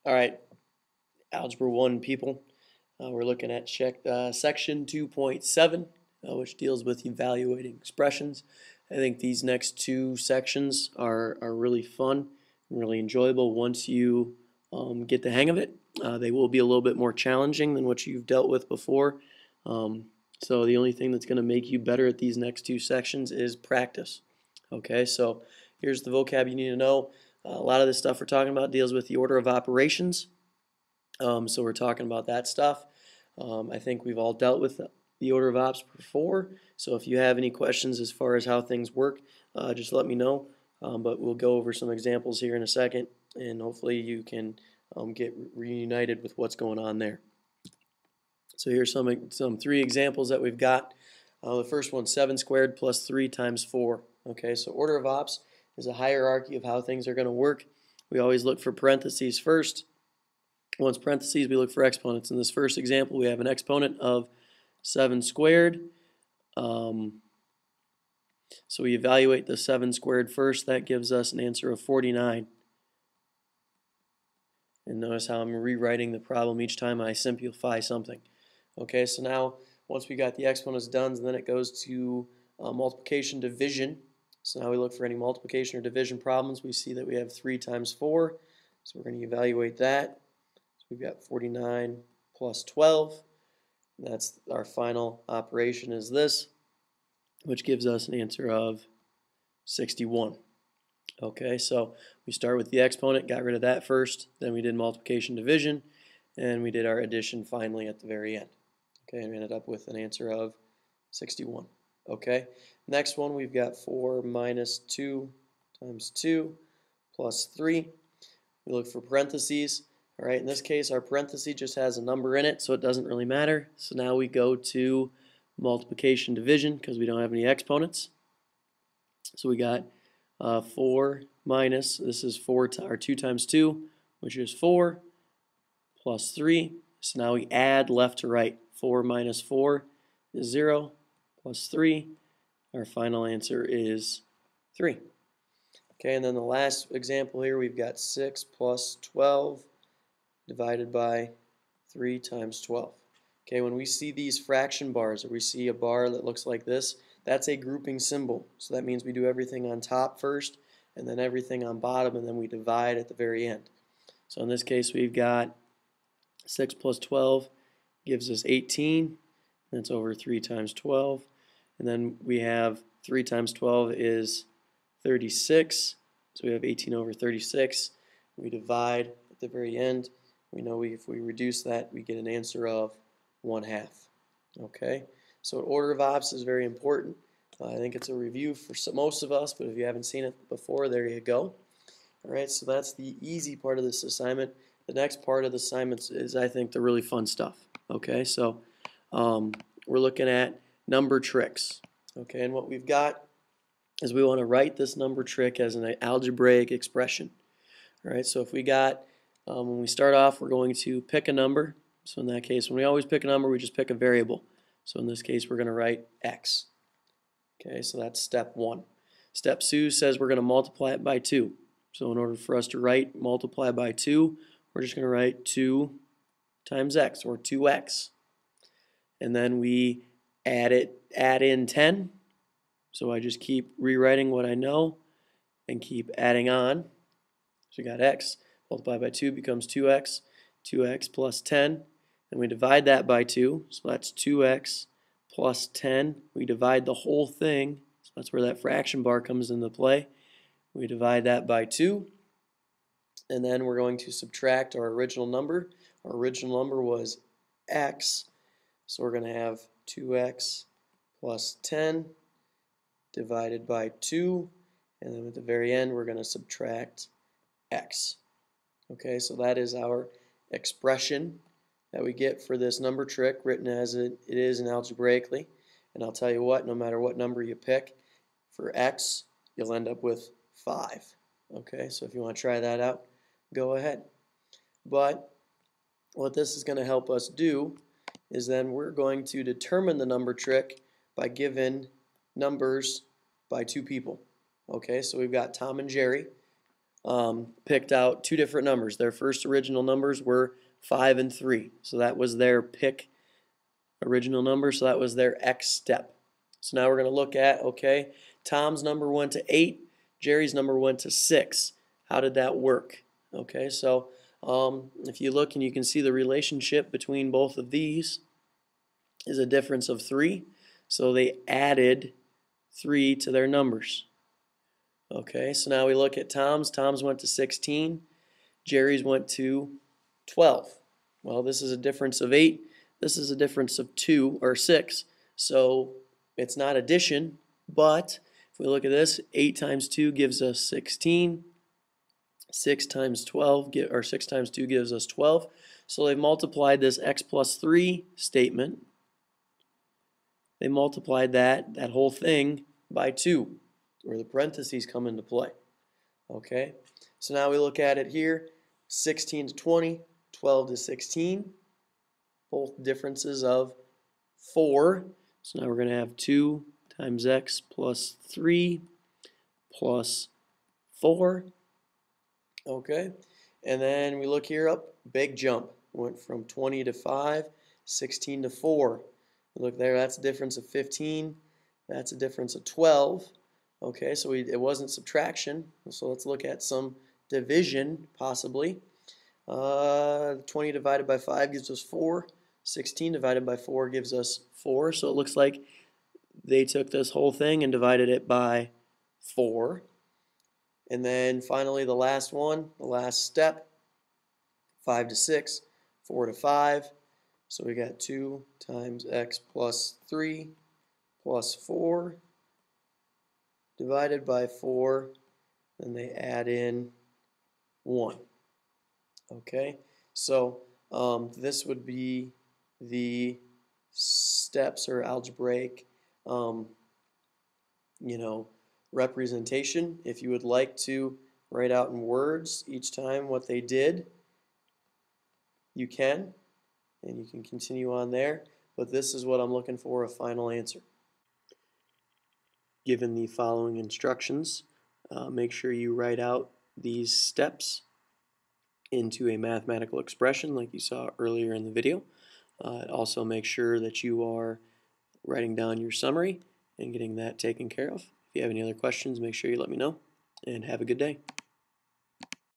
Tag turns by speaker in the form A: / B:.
A: All right, Algebra 1 people. We're looking at section 2.7, which deals with evaluating expressions. I think these next two sections are really fun and really enjoyable once you get the hang of it. They will be a little bit more challenging than what you've dealt with before. So the only thing that's going to make you better at these next two sections is practice. Okay, so here's the vocab you need to know. A lot of this stuff we're talking about deals with the order of operations. So we're talking about that stuff. I think we've all dealt with the order of ops before. So if you have any questions as far as how things work, just let me know. But we'll go over some examples here in a second, and hopefully you can get reunited with what's going on there. So here's some three examples that we've got. The first one, 7 squared plus 3 times 4. Okay, so order of ops is a hierarchy of how things are going to work. We always look for parentheses first. Once parentheses, we look for exponents. In this first example, we have an exponent of 7 squared. So we evaluate the 7 squared first. That gives us an answer of 49. And notice how I'm rewriting the problem each time I simplify something. Okay, so now once we got the exponents done, then it goes to multiplication division. So now we look for any multiplication or division problems. We see that we have 3 times 4. So we're going to evaluate that. So we've got 49 plus 12. And that's our final operation is this, which gives us an answer of 61. Okay, so we start with the exponent, got rid of that first, then we did multiplication division, and we did our addition finally at the very end. Okay, and we ended up with an answer of 61. Okay, next one we've got 4 minus 2 times 2 plus 3. We look for parentheses. All right, in this case our parenthesis just has a number in it, so it doesn't really matter. So now we go to multiplication division because we don't have any exponents. So we got 4 minus, this is 2 times 2, which is 4, plus 3. So now we add left to right. 4 minus 4 is 0, plus 3. Our final answer is 3. Okay, and then the last example here, we've got 6 plus 12 divided by 3 times 12. Okay, when we see these fraction bars, or we see a bar that looks like this, that's a grouping symbol. So that means we do everything on top first, and then everything on bottom, and then we divide at the very end. So in this case, we've got 6 plus 12 gives us 18. That's over 3 times 12. And then we have 3 times 12 is 36. So we have 18 over 36. We divide at the very end. We know if we reduce that, we get an answer of 1/2. Okay, so order of ops is very important. I think it's a review for most of us, but if you haven't seen it before, there you go. All right, so that's the easy part of this assignment. The next part of the assignment is, I think, the really fun stuff. Okay, so we're looking at number tricks. Okay, and what we've got is we want to write this number trick as an algebraic expression. All right, so if we got, when we start off, we're going to pick a number. So in that case, when we always pick a number, we just pick a variable. So in this case, we're going to write x. Okay, so that's step 1. Step 2 says we're going to multiply it by 2. So in order for us to write multiply by 2, we're just going to write 2 times x, or 2x. And then we add in 10. So I just keep rewriting what I know and keep adding on. So we got x multiplied by 2 becomes 2x, 2x plus 10, and we divide that by 2, so that's 2x plus 10. We divide the whole thing, so that's where that fraction bar comes into play. We divide that by 2, and then we're going to subtract our original number. Our original number was x, so we're going to have 2x plus 10 divided by 2, and then at the very end we're going to subtract x. Okay, so that is our expression that we get for this number trick, written as it is in algebraically. And I'll tell you what, no matter what number you pick, for x, you'll end up with 5. Okay, so if you want to try that out, go ahead. But what this is going to help us do is then we're going to determine the number trick by giving numbers by 2 people. Okay, so we've got Tom and Jerry. picked out two different numbers. Their first original numbers were 5 and 3. So that was their pick original number. So that was their X step. So now we're going to look at, okay, Tom's number went to 8, Jerry's number went to 6. How did that work? Okay, so if you look and you can see the relationship between both of these is a difference of 3. So they added 3 to their numbers. Okay, so now we look at Tom's. Tom's went to 16. Jerry's went to 12. Well, this is a difference of 8. This is a difference of 2 or 6. So it's not addition, but if we look at this, 8 times 2 gives us 16. 6 times 12 or 6 times 2 gives us 12. So they've multiplied this x plus 3 statement. They multiplied that whole thing by 2, where the parentheses come into play. Okay, so now we look at it here, 16 to 20, 12 to 16, both differences of 4. So now we're going to have 2 times x plus 3 plus 4. Okay, and then we look here up, big jump. Went from 20 to 5, 16 to 4. Look there, that's a difference of 15. That's a difference of 12. Okay, so it wasn't subtraction. So let's look at some division, possibly. 20 divided by 5 gives us 4. 16 divided by 4 gives us 4. So it looks like they took this whole thing and divided it by 4. And then finally the last one, the last step, 5 to 6, 4 to 5. So we got 2 times x plus 3 plus 4 divided by 4. Then they add in 1. Okay, so this would be the steps or algebraic, representation. If you would like to write out in words each time what they did, you can, and you can continue on there. But this is what I'm looking for, a final answer. Given the following instructions, make sure you write out these steps into a mathematical expression like you saw earlier in the video. Also make sure that you are writing down your summary and getting that taken care of. If you have any other questions, make sure you let me know, and have a good day.